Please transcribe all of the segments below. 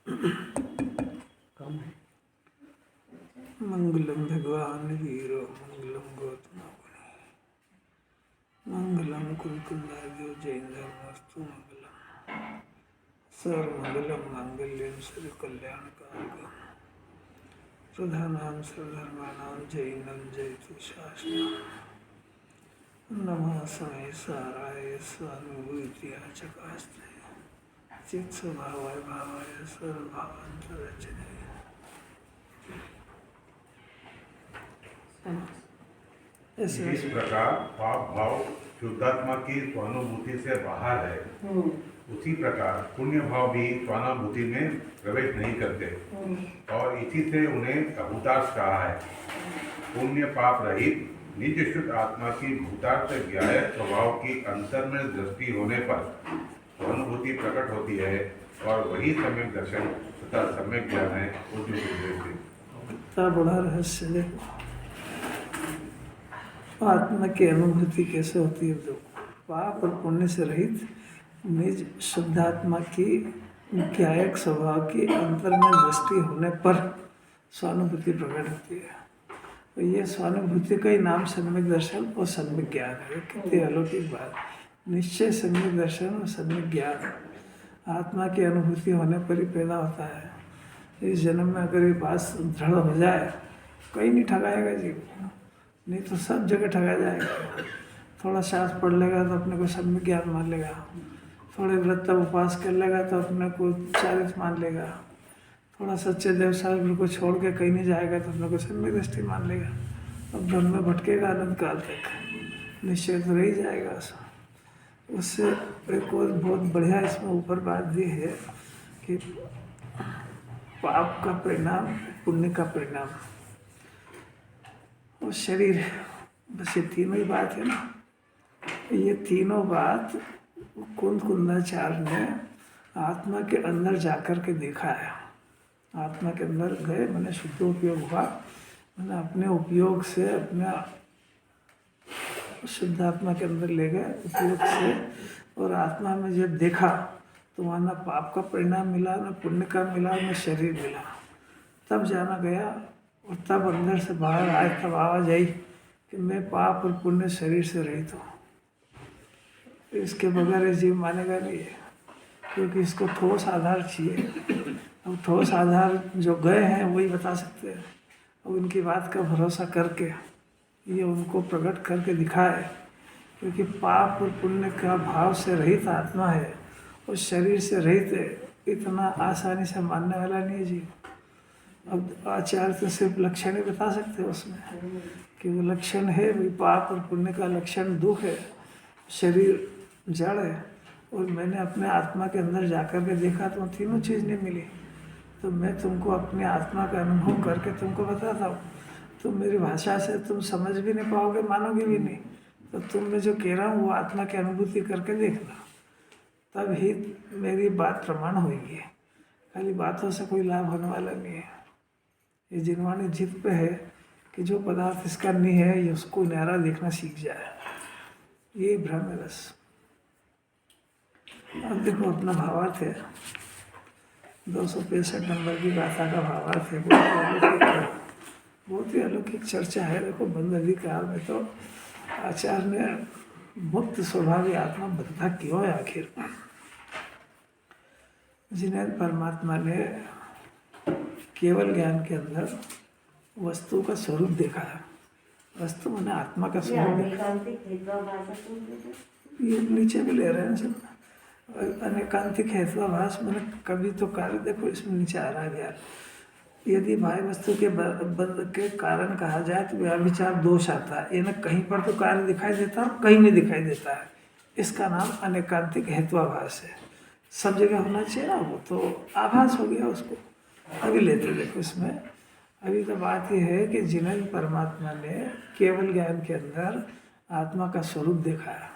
कम है। मंगलम भगवान वीरो मंगलम गौतम मंगलम कुलकुंदार्यो जैन धर्मस्तु मंगलम सर्वमंगलम मांगल्यम श्री कल्याण कारकम प्रधानां सर्वधर्माणां जैनम जयतु शासनम नमः समय साराय स्वानुभूतिया चकास्ते चित स्वभावाय भावाय सर्वभावांतरचने। इस प्रकार पाप भाव शुद्धात्मा की स्वानुभूति से बाहर है, उसी प्रकार पुण्य भाव भी स्वानुभूति में प्रवेश नहीं करते और इसी से उन्हें अभूतार्थ कहा है। पुण्य पाप रहित निज शुद्ध आत्मा की भूतार्थ ज्ञायक स्वभाव की अंतर में दृष्टि होने पर स्वानुभूति प्रकट होती है और वही सम्यक दर्शन तथा सम्यक ज्ञान है। इतना बड़ा रहस्य देखो, आत्मा की अनुभूति कैसे होती है। तो पाप और पुण्य से रहित निज शुद्धात्मा की ज्ञायक स्वभाव की अंतर में दृष्टि होने पर स्वानुभूति प्रकट होती है। तो ये स्वानुभूति का ही नाम सम्यक दर्शन और सम्यक ज्ञान है। कितनी अलौकिक बात। निश्चय सम्यक दर्शन और सम्यक ज्ञान आत्मा की अनुभूति होने पर ही पैदा होता है। इस जन्म में अगर ये बात दृढ़ हो जाए, कहीं नहीं ठगाएगा जीवन, नहीं तो सब जगह ठगा जाएगा। थोड़ा शास्त्र पढ़ लेगा तो अपने को सम्यक ज्ञान मान लेगा, थोड़े व्रत उपवास कर लेगा तो अपने को चारित्र मान लेगा, थोड़ा सच्चे देव साहब को छोड़ के कहीं नहीं जाएगा तो अपने को सम्यक दृष्टि मान लेगा। अब धन में भटकेगा अनंत काल तक, निश्चय तो रह ही जाएगा। उससे एक और बहुत बढ़िया इसमें ऊपर बात दी है कि पाप का परिणाम पुण्य का परिणाम और शरीर, बस ये तीनों ही बात है ना। ये तीनों बात कुंदाचार्य ने आत्मा के अंदर जाकर के देखा है। आत्मा के अंदर गए, मैंने शुद्ध उपयोग हुआ, मैंने अपने उपयोग से अपने शुद्ध आत्मा के अंदर ले गए उपयोग से, और आत्मा में जब देखा तो वहाँ ना पाप का परिणाम मिला, ना पुण्य का मिला, ना शरीर मिला। तब जाना गया और तब अंदर से बाहर आए, तब आवाज आई कि मैं पाप और पुण्य शरीर से रहित हूँ। इसके बगैर ये जीव मानेगा नहीं है, क्योंकि इसको ठोस आधार चाहिए। अब ठोस आधार जो गए हैं वही बता सकते हैं। अब उनकी बात का भरोसा करके ये उनको प्रकट करके दिखाए, क्योंकि पाप और पुण्य का भाव से रहित आत्मा है और शरीर से रहित है, इतना आसानी से मानने वाला नहीं है जीव। अब आचार्य तो सिर्फ लक्षण ही बता सकते हैं उसमें कि वो लक्षण है, वही पाप और पुण्य का लक्षण दुख है, शरीर जड़ है। और मैंने अपने आत्मा के अंदर जाकर के देखा तो तीनों चीज़ नहीं मिली। तो मैं तुमको अपने आत्मा का अनुभव करके तुमको बताता हूँ। तुम मेरी भाषा से तुम समझ भी नहीं पाओगे, मानोगे भी नहीं। तो तुम मैं जो कह रहा हूँ वो आत्मा की अनुभूति करके देखना, तब ही मेरी बात प्रमाण होगी। खाली बातों से कोई लाभ होने वाला नहीं है। ये जिनवानी जिद पे है कि जो पदार्थ इसका नहीं है ये उसको न्यारा देखना सीख जाए, ये भ्रम है बस। अब देखो अपना भावार्थ है, 265 नंबर की गाथा का भावार्थ है। बहुत ही अलौकिक चर्चा है। देखो बंद अधिकार में तो आचार्य ने मुक्त स्वभावी आत्मा बंधा क्यों है आखिर। जिन्हें परमात्मा ने केवल ज्ञान के अंदर वस्तु का स्वरूप देखा है। वस्तु मैंने आत्मा का स्वरूप देखा। ये नीचे भी ले रहे हैं सब। अनेकांतिक हेत्वाभास मैंने कभी तो कार्य, देखो इसमें नीचे आ रहा है यार, यदि बाह्य वस्तु के बंध के कारण कहा जाए तो व्यभिचार दोष आता है। यानी कहीं पर तो कार्य दिखाई देता है, कहीं नहीं दिखाई देता है। इसका नाम अनेकांतिक हेत्वाभास है। सब जगह होना चाहिए ना, वो तो आभास हो गया उसको। अभी लेते देखो इसमें, अभी तो बात यह है कि जिन्हें परमात्मा ने केवल ज्ञान के अंदर आत्मा का स्वरूप देखा है।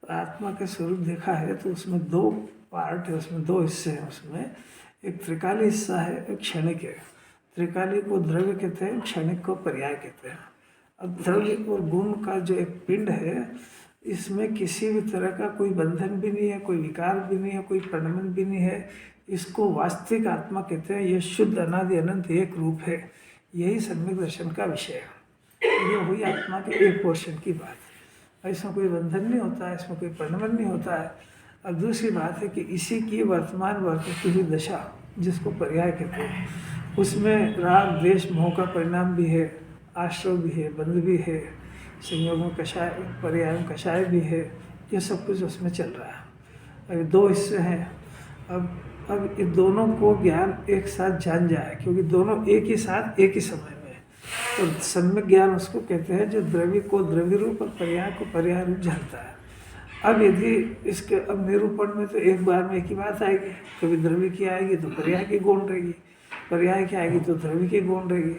आत्मा का स्वरूप देखा है तो उसमें दो पार्ट है, उसमें दो हिस्से हैं। उसमें एक त्रिकाली हिस्सा है, एक क्षणिक है। त्रिकाली को द्रव्य कहते हैं, क्षणिक को पर्याय कहते हैं। अब द्रव्य और गुण का जो एक पिंड है, इसमें किसी भी तरह का कोई बंधन भी नहीं है, कोई विकार भी नहीं है, कोई प्रणमन भी नहीं है। इसको वास्तविक आत्मा कहते हैं। ये शुद्ध अनादि अनंत एक रूप है। यही सम्यक दर्शन का विषय है। ये हुई आत्मा के एक पोर्शन की बात। इसमें कोई बंधन नहीं होता है, इसमें कोई परिणमन नहीं होता है। अब दूसरी बात है कि इसी की वर्तमान वर्तती हुई दशा जिसको पर्याय कहते हैं, उसमें राग द्वेष मोह का परिणाम भी है, आश्रय भी है, बंध भी है, संयोग में कषाय पर्याय में कषाय भी है। ये सब कुछ उसमें चल रहा है। अभी दो हिस्से हैं। अब ये दोनों को ज्ञान एक साथ जान जाए, क्योंकि दोनों एक ही साथ एक ही समय में है। तो सम्यक ज्ञान उसको कहते हैं जो द्रव्य को द्रव्य रूप और पर्याय को पर्याय रूप जानता है। अब यदि इसके अब निरूपण में तो एक बार में एक ही बात आएगी। कभी द्रव्य की आएगी तो पर्याय की गौण रहेगी, पर्याय की आएगी तो द्रव्य की गौण रहेगी।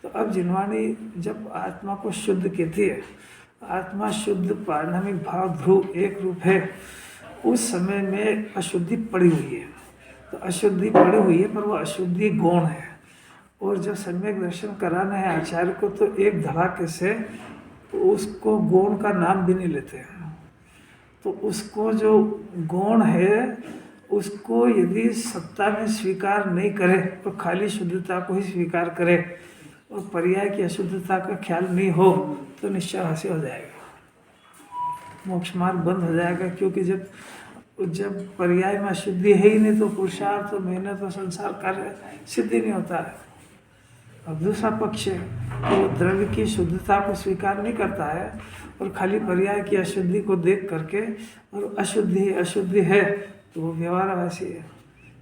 तो अब जिनवाणी जब आत्मा को शुद्ध कहती है, आत्मा शुद्ध पारणामिक भाव ध्रुव एक रूप है, उस समय में अशुद्धि पड़ी हुई है। तो अशुद्धि पड़ी हुई है, पर वो अशुद्धि गौण है। और जब सम्यक दर्शन कराना है आचार्य को, तो एक धड़ाके से उसको गौण का नाम भी नहीं लेते हैं। तो उसको जो गौण है, उसको यदि सत्ता में स्वीकार नहीं करे तो खाली शुद्धता को ही स्वीकार करे और पर्याय की अशुद्धता का ख्याल नहीं हो, तो निश्चय हासिल हो जाएगा, मोक्ष मार्ग बंद हो जाएगा। क्योंकि जब पर्याय में अशुद्धि है ही नहीं, तो पुरुषार्थ और मेहनत और संसार कार्य सिद्धि नहीं होता है। अब दूसरा पक्ष है, तो द्रव्य की शुद्धता को स्वीकार नहीं करता है और खाली पर्याय की अशुद्धि को देख करके, और अशुद्धि है तो वो व्यवहारवासी है।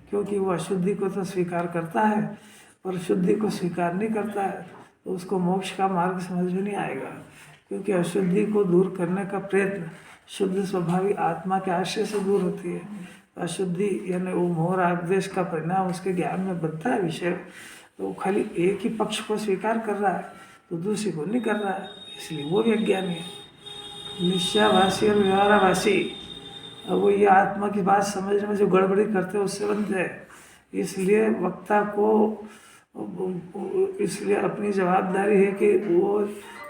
क्योंकि वो अशुद्धि को तो स्वीकार करता है और शुद्धि को स्वीकार नहीं करता है, तो उसको मोक्ष का मार्ग समझ में नहीं आएगा। क्योंकि अशुद्धि को दूर करने का प्रयत्न शुद्ध स्वभावी आत्मा के आश्रय से दूर होती है। अशुद्धि यानी वो मोह राग द्वेष का परिणाम उसके ज्ञान में बनता है विषय, तो वो खाली एक ही पक्ष को स्वीकार कर रहा है, तो दूसरे को नहीं कर रहा है, इसलिए वो भी अज्ञानी है। निश्चयवासी और व्यवहारवासी, अब वो ये आत्मा की बात समझने में जो गड़बड़ी करते हैं उससे बनते हैं। इसलिए वक्ता को इसलिए अपनी जवाबदारी है कि वो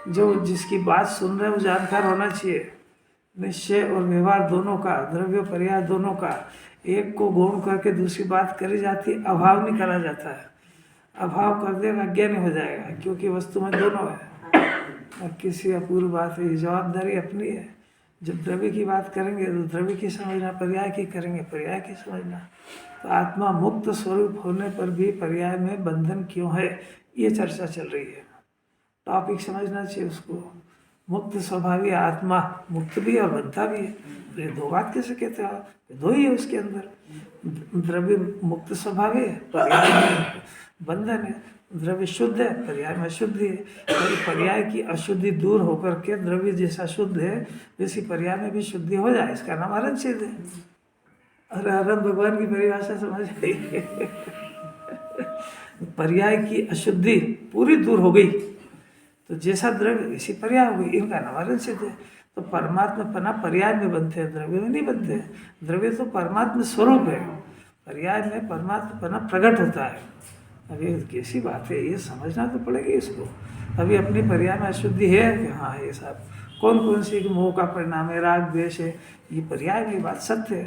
जो जिसकी बात सुन रहे हैं वो जानकार होना चाहिए। निश्चय और व्यवहार दोनों का, द्रव्य पर्याय दोनों का, एक को गौण करके दूसरी बात करी जाती है, अभाव नहीं करा जाता है। अभाव कर देगा अज्ञानी हो जाएगा, क्योंकि वस्तु में दोनों है। और किसी अपूर्व बात है, ये जवाबदारी अपनी है। जब द्रव्य की बात करेंगे तो द्रव्य की समझना, पर्याय की करेंगे पर्याय की समझना। तो आत्मा मुक्त स्वरूप होने पर भी पर्याय में बंधन क्यों है, ये चर्चा चल रही है। टॉपिक समझना चाहिए उसको। मुक्त स्वभावी आत्मा मुक्त भी है और बंधता भी है। ये दो बात कैसे कहते हो? दो ही है उसके अंदर। द्रव्य मुक्त स्वभावी है, पर्याय में बंधन है। द्रव्य शुद्ध है, पर्याय में अशुद्धि है। और पर्याय की अशुद्धि दूर होकर के द्रव्य जैसा शुद्ध है, वैसी पर्याय में भी शुद्धि हो जाए, इसका नाम अरन सिद्ध है। अरे अरन भगवान की परिभाषा समझ आई। पर्याय की अशुद्धि पूरी दूर हो गई, तो जैसा द्रव्य वैसी पर्याय हो गई, इनका नाम अरन सिद्ध है। तो परमात्मा पना पर्याय में बनते हैं, द्रव्य में नहीं बनते। द्रव्य तो परमात्मा स्वरूप है, पर्याय में परमात्मा पना प्रकट होता है। अब ये कैसी बात है, ये समझना तो पड़ेगा इसको। अभी अपनी पर्याय में अशुद्धि है कि हाँ ये सब कौन कौन सी मोह का परिणाम है, राग द्वेष है, ये पर्याय में बात सत्य है।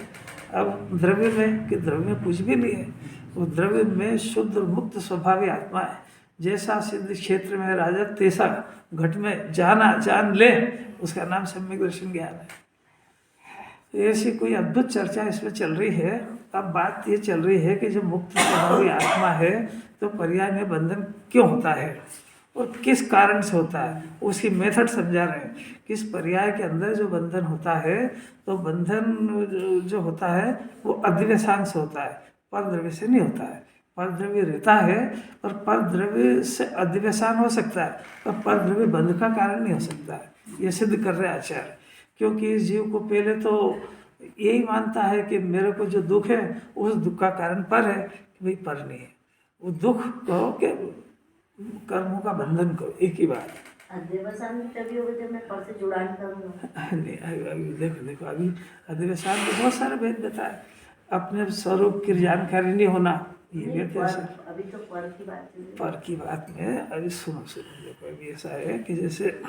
अब द्रव्य में कि द्रव्य में कुछ भी नहीं है, वो द्रव्य में शुद्ध और मुक्त स्वभावी आत्मा है। जैसा सिद्ध क्षेत्र में राजा तैसा घट में जान ले, उसका नाम सम्यक दर्शन ज्ञान है। ऐसी कोई अद्भुत चर्चा इसमें चल रही है। अब बात ये चल रही है कि जो मुक्त स्वभावी आत्मा है, तो पर्याय में बंधन क्यों होता है और किस कारण से होता है, उसकी मेथड समझा रहे हैं। किस पर्याय के अंदर जो बंधन होता है, तो बंधन जो होता है वो अद्वैसांग से होता है, पर द्रव्य से नहीं होता है। पर द्रव्य रहता है और पर द्रव्य से अद्वैसान हो सकता है, पर द्रव्य बंध का कारण नहीं हो सकता है। ये सिद्ध कर रहे आचार्य। क्योंकि इस जीव को पहले तो यही मानता है कि मेरे को जो दुख है उस दुख का कारण पर है, कि भाई पर नहीं है। वो दुख कहो कि कर्मों का बंधन करो, एक ही बात। अध्यवसान तभी होगा जब मैं पर से जुड़ान करूँगा। नहीं अभी देखो अभी अध्यवसान में बहुत सारे भेद बताए। अपने स्वरूप की जानकारी नहीं होना, ये भी अभी तो पर की बात चल रही है। पर की बात में अभी सुनो देखो, अभी ऐसा है कि जैसे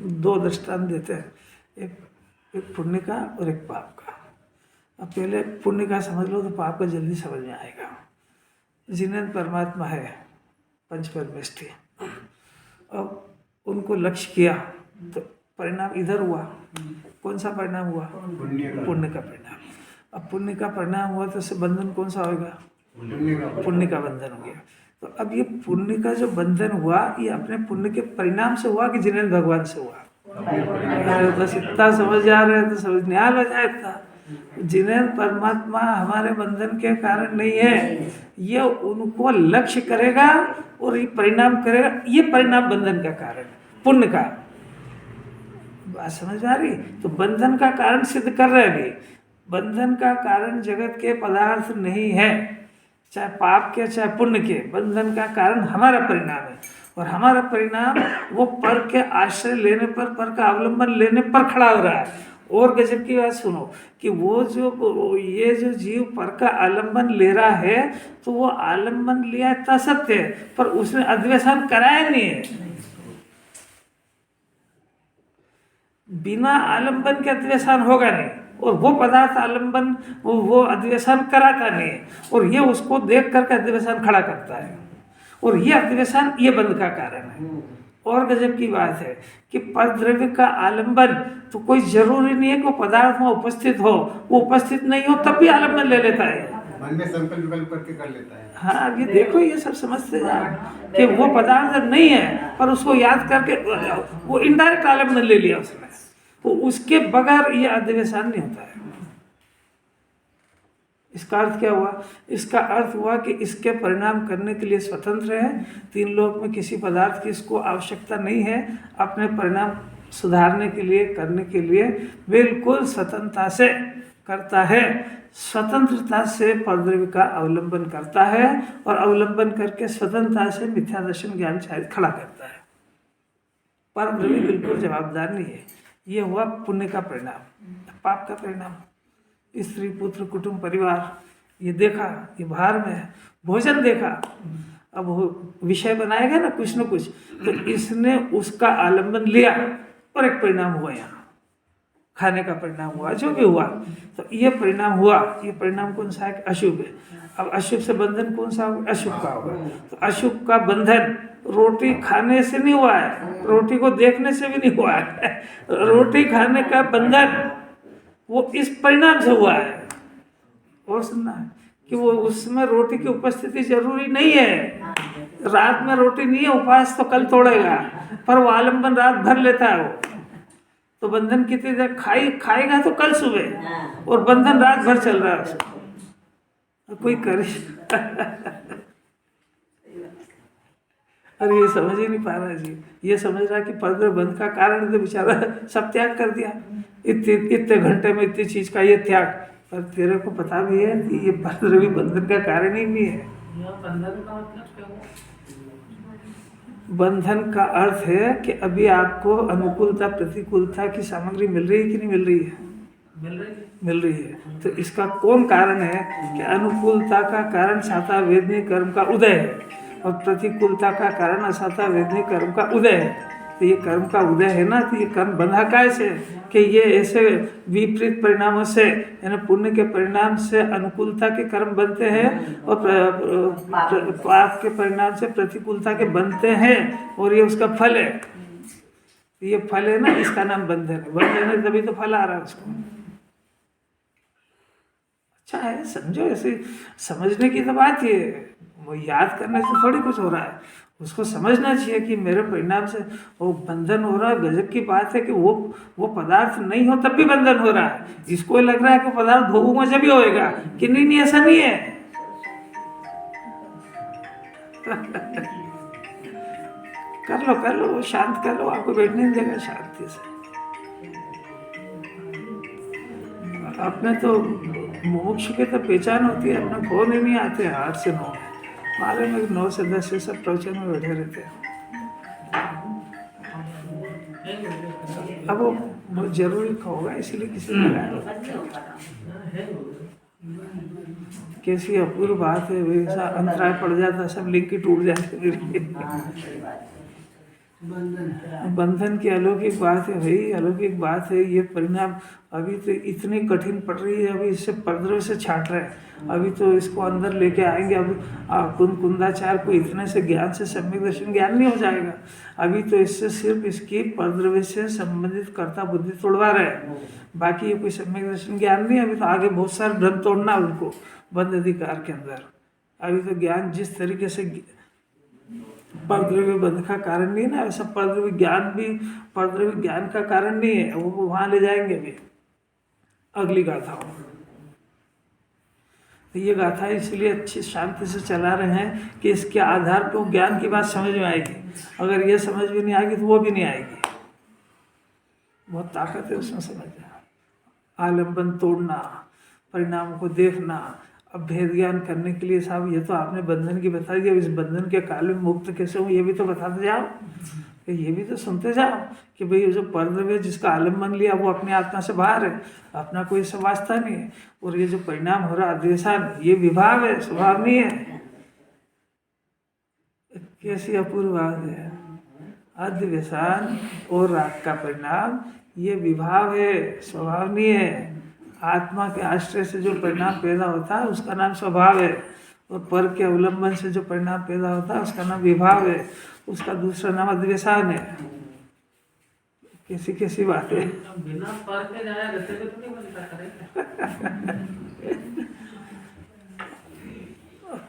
दो दृष्टांत देते हैं, एक पुण्य का और एक पाप का। अब पहले पुण्य का समझ लो तो पाप का जल्दी समझ में आएगा। जिन्हें परमात्मा है, पंच परमेष्ठी, अब उनको लक्ष्य किया तो परिणाम इधर हुआ। कौन सा परिणाम हुआ? पुण्य का परिणाम। अब पुण्य का परिणाम हुआ तो उससे बंधन कौन सा होगा? पुण्य का बंधन हो गया। तो अब ये पुण्य का जो बंधन हुआ ये अपने पुण्य के परिणाम से हुआ कि जिन्हें भगवान से हुआ? बस इतना समझ जा रहे हैं तो समझ न्याय हो जाए इतना। जिन्हें परमात्मा हमारे बंधन के कारण नहीं है, ये उनको लक्ष्य करेगा और ये परिणाम करेगा। ये परिणाम बंधन का कारण, पुण्य का। बात समझ आ रही? तो बंधन का कारण सिद्ध कर रहे हैं। बंधन का कारण जगत के पदार्थ नहीं है, चाहे पाप के चाहे पुण्य के। बंधन का कारण हमारा परिणाम है, और हमारा परिणाम वो पर के आश्रय लेने पर का अवलंबन लेने पर खड़ा हो रहा है। और गजब की बात सुनो कि वो जो ये जो जीव पर का आलम्बन ले रहा है, तो वो आलम्बन लिया इतना सत्य है, पर उसने अधिवेशन कराया नहीं है। बिना आलम्बन के अधिवेशन होगा नहीं, और वो पदार्थ आलम्बन वो अधिवेशन कराता नहीं है, और ये उसको देख करके अधिवेशन खड़ा करता है, और ये अधिवेशन ये बंध का कारण है। और गजब की बात है कि परद्रव्य का आलम्बन तो कोई जरूरी नहीं है कि वो पदार्थ में उपस्थित हो, वो उपस्थित नहीं हो तब भी आलम्बन ले लेता है, मन में संकल्प विकल्प करके कर लेता है। हाँ, ये देखो, ये सब समझते जाओ कि वो पदार्थ नहीं है, पर उसको याद करके वो इनडायरेक्ट आलम्बन ले लिया उसने। तो उसके बगैर ये अधिवेशन नहीं होता है। इसका अर्थ क्या हुआ? इसका अर्थ हुआ कि इसके परिणाम करने के लिए स्वतंत्र है। तीन लोक में किसी पदार्थ की इसको आवश्यकता नहीं है। अपने परिणाम सुधारने के लिए, करने के लिए बिल्कुल स्वतंत्रता से करता है। स्वतंत्रता से परद्रव्य का अवलंबन करता है, और अवलंबन करके स्वतंत्रता से मिथ्या दर्शन ज्ञान शायद खड़ा करता है। परद्रव्य बिल्कुल जवाबदार नहीं है। ये हुआ पुण्य का परिणाम। पाप का परिणाम, स्त्री पुत्र कुटुंब परिवार ये देखा, ये बाहर में है। भोजन देखा, अब वो विषय बनाएगा ना कुछ न कुछ, तो इसने उसका आलम्बन लिया और एक परिणाम हुआ, यहाँ खाने का परिणाम हुआ, जो भी हुआ। तो ये परिणाम हुआ, ये परिणाम कौन सा है? अशुभ है। अब अशुभ से बंधन कौन सा होगा? अशुभ का होगा। तो अशुभ का बंधन रोटी खाने से नहीं हुआ है, रोटी को देखने से भी नहीं हुआ है। रोटी खाने का बंधन वो इस परिणाम से हुआ है। और सुनना है कि वो उसमें रोटी की उपस्थिति जरूरी नहीं है। रात में रोटी नहीं है, उपवास तो कल तोड़ेगा, पर वो आलम्बन रात भर लेता है। वो तो बंधन कितनी देर खाएगा तो कल सुबह, और बंधन रात भर चल रहा है उसको। कोई करे अरे ये समझ ही नहीं पा रहा जी। ये समझ रहा कि परद्रव्य बंध का कारण तो बेचारा सब त्याग कर दिया, इतने घंटे में इतनी चीज का ये त्याग। पर तेरे को पता भी है कि ये परद्रव्य बंधन का कारण ही नहीं है। बंधन का अर्थ है कि अभी आपको अनुकूलता प्रतिकूलता की सामग्री मिल रही है कि नहीं मिल रही है? मिल रही है। तो इसका कौन कारण है? कि अनुकूलता का कारण साता वेदनीय कर्म का उदय है, और प्रतिकूलता का कारण असाता वेदनीय कर्म का उदय है। तो ये कर्म का उदय है ना, तो ये कर्म बंधा कैसे? कि ये ऐसे विपरीत परिणामों से, यानी पुण्य के परिणाम से अनुकूलता के कर्म बनते हैं, और पाप के परिणाम से प्रतिकूलता के बनते हैं, और ये उसका फल है। ये फल है ना, इसका नाम बंधन है। बंधन है तभी तो फल आ रहा है उसको। अच्छा है, समझो, ऐसे समझने की तो बात ही है। वो याद करने से थोड़ी कुछ हो रहा है, उसको समझना चाहिए कि मेरे परिणाम से वो बंधन हो रहा है। गजब की बात है कि वो पदार्थ नहीं हो तब भी बंधन हो रहा है। इसको लग रहा है कि पदार्थ भोगूंगा जब भी होएगा, कि नहीं ऐसा नहीं है। कर लो, शांत कर लो, आपको बैठने नहीं देगा शांति से। अपने तो मोक्ष के तो पहचान होती है, अपने फोन ही नहीं आते 8 से 9, हमारे में 9 से 10 से सब प्रवचन में बैठे रहते हैं। अब वो बहुत जरूरी होगा, इसलिए किसी ने लगाया। कैसी अपूर्व बात है, वैसा अंतराय पड़ जाता, सब लिंक ही टूट जाते। बंधन की अलौकिक बात है भाई, अलौकिक बात है। ये परिणाम अभी तो इतनी कठिन पड़ रही है, अभी इससे परद्रव्य से छाट रहे हैं, अभी तो इसको अंदर लेके आएंगे। अभी कुंदाचार को इतने से ज्ञान से सम्यक दर्शन ज्ञान नहीं हो जाएगा। अभी तो इससे सिर्फ इसकी परद्रव्य से संबंधित कर्ता बुद्धि तोड़वा रहे हैं, बाकी ये कोई सम्यक दर्शन ज्ञान नहीं। अभी तो आगे बहुत सारे भ्रम तोड़ना उनको बंध अधिकार के अंदर। अभी तो ज्ञान जिस तरीके से परद्रव्य बंध का कारण नहीं है ना, वैसा परद्रव्य ज्ञान भी परद्रव्य ज्ञान का कारण नहीं है। वो वहां ले जाएंगे अभी अगली गाथाओं। तो ये गाथा इसलिए अच्छी शांति से चला रहे हैं कि इसके आधार पर ज्ञान की बात समझ में आएगी। अगर ये समझ में नहीं आएगी तो वो भी नहीं आएगी। बहुत ताकत है उसमें समझना, आलम्बन तोड़ना, परिणामों को देखना। अब भेद ज्ञान करने के लिए साहब ये तो आपने बंधन की बता दिया, इस बंधन के काल में मुक्त कैसे हूँ ये भी तो बताते जाओ, ये भी तो सुनते जाओ कि भाई जो परद्रव्य जिसका आलम्बन लिया वो अपनी आत्मा से बाहर है, अपना कोई सब वास्ता नहीं है। और ये जो परिणाम हो रहा अद्वेषान, ये विभाव है, स्वभाव नहीं है। कैसी अपूर्व बात है। अद्वेषान और राग का परिणाम ये विभाव है, स्वभाव नहीं है। आत्मा के आश्रय से जो परिणाम पैदा होता है उसका नाम स्वभाव है, और पर के अवलंबन से जो परिणाम पैदा होता है उसका नाम विभाव है, उसका दूसरा नाम अद्वेषान है। कैसी कैसी बात है। बिना पर के जाया गते को तो नहीं बनता करेगा।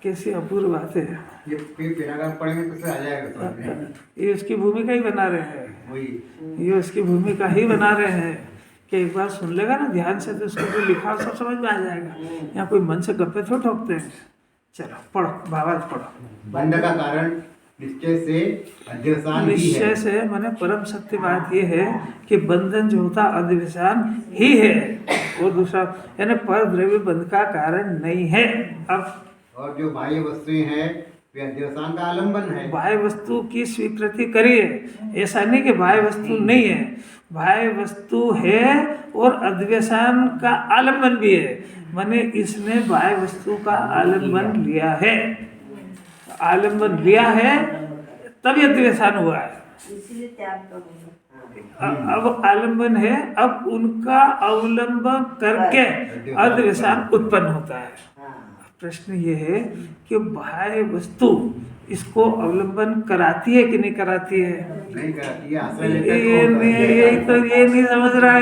कैसी अपूर्व बात है। ये पैराग्राफ पढ़ेंगे तो फिर आ जाएगा समझ में। ये उसकी भूमिका ही बना रहे हैं, वही ये उसकी भूमिका ही बना रहे हैं कि एक बार सुन लेगा ना ध्यान से तो उसको जो लिखा सब समझ में आ जाएगा। यहाँ कोई मन से गप्पे थोड़ा ठोकते हैं। चलो पढ़ो, भावार्थ पढ़ो। बंध का कारण निश्चय से अध्यवसान ही है। निश्चय से माने परम सत्य बात ये है कि बंधन जो होता अध्यवसान ही है, और दूसरा यानी पर द्रव्य बंध का कारण नहीं है। अब और जो बाह्य वस्तुएं हैं वे अध्यवसान का आलम्बन है। बाह्य वस्तु की स्वीकृति करिए, ऐसा नहीं कि बाह्य वस्तु नहीं है, बाह्य वस्तु है और अध्यवसान का आलम्बन भी है। माने इसने बाह्य वस्तु का आलम्बन लिया है, आलम्बन लिया है तभी अध्यवसान हुआ है। इसीलिए त्याग करूँगा। अब आलम्बन है, अब उनका अवलंबन करके अध्यवसान उत्पन्न होता है। प्रश्न ये है कि बाह्य वस्तु इसको अवलंबन कराती है कि नहीं कराती है? नहीं कराती है, आश्रय ये लेकर ये नहीं समझ रहा है।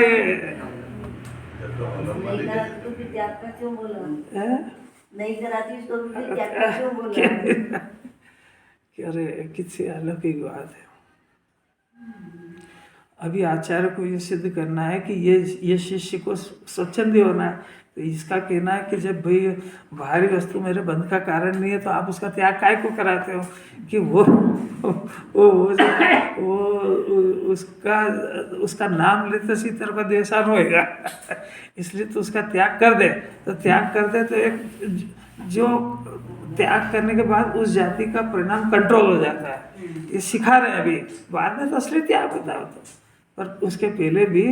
नहीं कराती तो फिर त्याग का क्यों बोला? हैं? नहीं कराती तो फिर त्याग का क्यों बोला? अरे किसी अलौकिक बात है। अभी आचार्य को ये सिद्ध करना है कि ये शिष्य को स्वच्छंदी होना है। तो इसका कहना है कि जब भाई बाहरी वस्तु मेरे बंध का कारण नहीं है तो आप उसका त्याग काय को कराते हो कि वो उसका नाम लेते सी तेरे का देशान होएगा। इसलिए तो उसका त्याग कर दे। तो त्याग कर दे तो एक जो त्याग करने के बाद उस जाति का परिणाम कंट्रोल हो जाता है। ये सिखा रहे हैं अभी, बाद में तो असली त्याग होता है। पर उसके पहले भी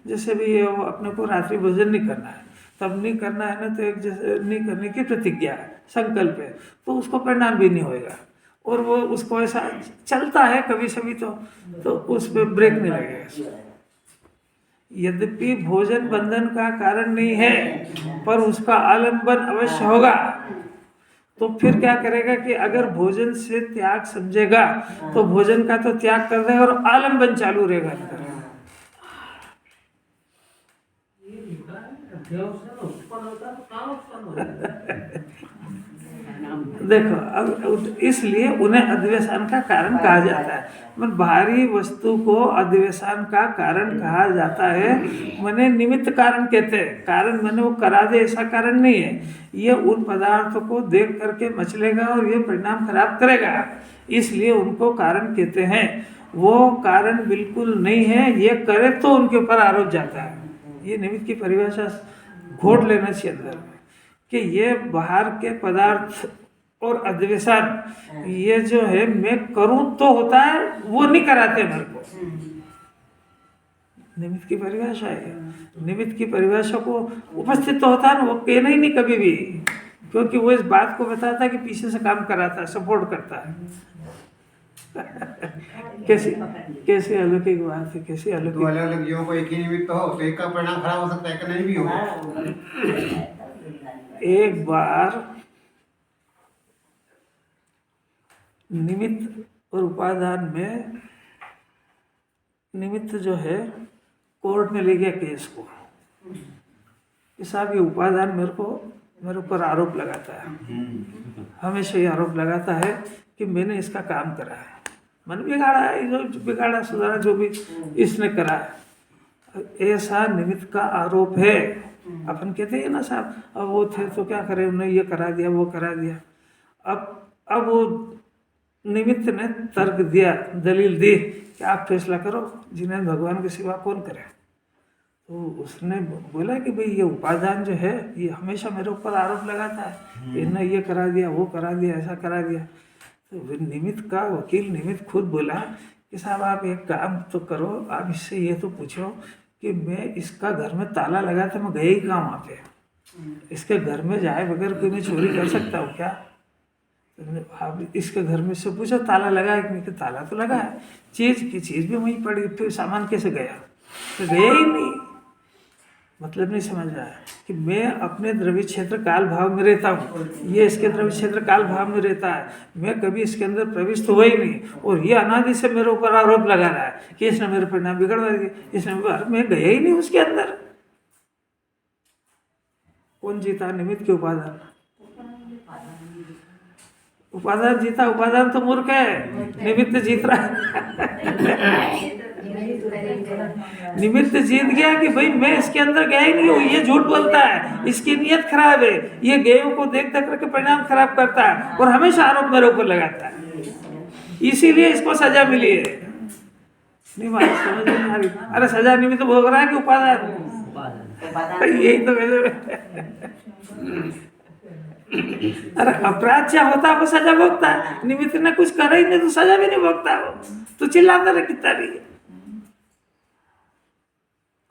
जैसे भी ये अपने को रात्रि भोजन नहीं करना है, तब नहीं करना है ना, तो एक जैसे नहीं करने की प्रतिज्ञा है, संकल्प है, तो उसको परिणाम भी नहीं होएगा। और वो उसको ऐसा चलता है कभी सभी तो उस पर ब्रेक नहीं लगेगा। यद्यपि भोजन बंधन का कारण नहीं है पर उसका आलंबन अवश्य होगा। तो फिर क्या करेगा कि अगर भोजन से त्याग समझेगा तो भोजन का तो त्याग कर देगा और आलंबन चालू रहेगा अंदर। देखो अब इसलिए उन्हें अध्यवसान का कारण कहा जाता है। मतलब बाहरी वस्तु को अध्यवसान का कारण कहा जाता है। मैंने निमित्त कारण कहते हैं, कारण मैंने वो करा दे ऐसा कारण नहीं है। ये उन पदार्थों को देख करके मचलेगा और ये परिणाम खराब करेगा, इसलिए उनको कारण कहते हैं। वो कारण बिल्कुल नहीं है, ये करे तो उनके ऊपर आरोप जाता है। ये निमित्त की परिभाषा घोट लेना चाहिए अंदर में कि ये बाहर के पदार्थ और अध्यवसान ये जो है मैं करूं तो होता है, वो नहीं कराते मेरे को। निमित्त की परिभाषा है। निमित्त की परिभाषा को उपस्थित तो होता है ना, वो कहना ही नहीं कभी भी, क्योंकि वो इस बात को बताता है कि पीछे से काम कराता है, सपोर्ट करता है। कैसी कैसी अलौकिक बात है, कैसी तो अलौकिक। अलग अलग जीवों को एक ही निमित्त हो तो एक का परिणाम खराब हो सकता है, कि नहीं भी हो। एक बार निमित्त और उपादान में, निमित्त जो है कोर्ट में ले गया केस को कि साहब ये उपादान मेरे ऊपर आरोप लगाता है, हमेशा ये आरोप लगाता है कि मैंने इसका काम करा है, मन बिगाड़ा है, जो बिगाड़ा सुधारा जो भी इसने करा है, ऐसा निमित्त का आरोप है। अपन कहते हैं ना साहब अब वो थे तो क्या करे, उन्होंने ये करा दिया वो करा दिया। अब वो निमित्त ने तर्क दिया, दलील दी कि आप फैसला करो, जिन्हें भगवान के सिवा कौन करे। तो उसने बोला कि भाई ये उपादान जो है ये हमेशा मेरे ऊपर आरोप लगाता है, इन्होंने ये करा दिया वो करा दिया ऐसा करा दिया। तो निमित्त का वकील निमित्त खुद बोला कि साहब आप एक काम तो करो, आप इससे ये तो पूछो कि मैं इसका घर में ताला लगा था, मैं गया ही कहाँ वहाँ पे, इसके घर में जाए बगैर कोई मैं चोरी कर सकता हूँ क्या? आप इसके घर में से पूछो ताला लगा है कि नहीं, ताला तो लगा है, चीज़ की चीज़ भी वहीं पड़ी, फिर सामान कैसे गया? तो गया ही नहीं। मतलब नहीं समझ रहा है कि मैं अपने द्रव्य क्षेत्र काल भाव में रहता हूँ, ये इसके द्रव्य क्षेत्र काल भाव में रहता है, मैं कभी इसके अंदर प्रविष्ट हुआ ही नहीं, और ये अनादि से मेरे ऊपर आरोप लगा रहा है कि इसने मेरे परिणाम बिगड़वा दिए, इसने मैं गया ही नहीं उसके अंदर। कौन जीता? निमित्त के उपादान। उपादान जीता, उपादान तो मूर्ख है, निमित्त जीत रहा है। निमित्त जीत गया कि भाई मैं इसके अंदर गया ही नहीं हूँ, ये झूठ बोलता है, इसकी नीयत खराब है, ये गयों को देख देख करके परिणाम खराब करता है और हमेशा आरोप मेरे ऊपर लगाता है, इसीलिए इसको सजा मिली है। नहीं बात समझ नहीं आ रही। अरे सजा निमित्त भोग रहा है कि उपादान? यही तो अरे अपराध क्या होता है वो सजा भोगता है, निमित्त ने कुछ करा ही नहीं तो सजा भी नहीं भोगता वो, तो चिल्लाता रहे कितना भी।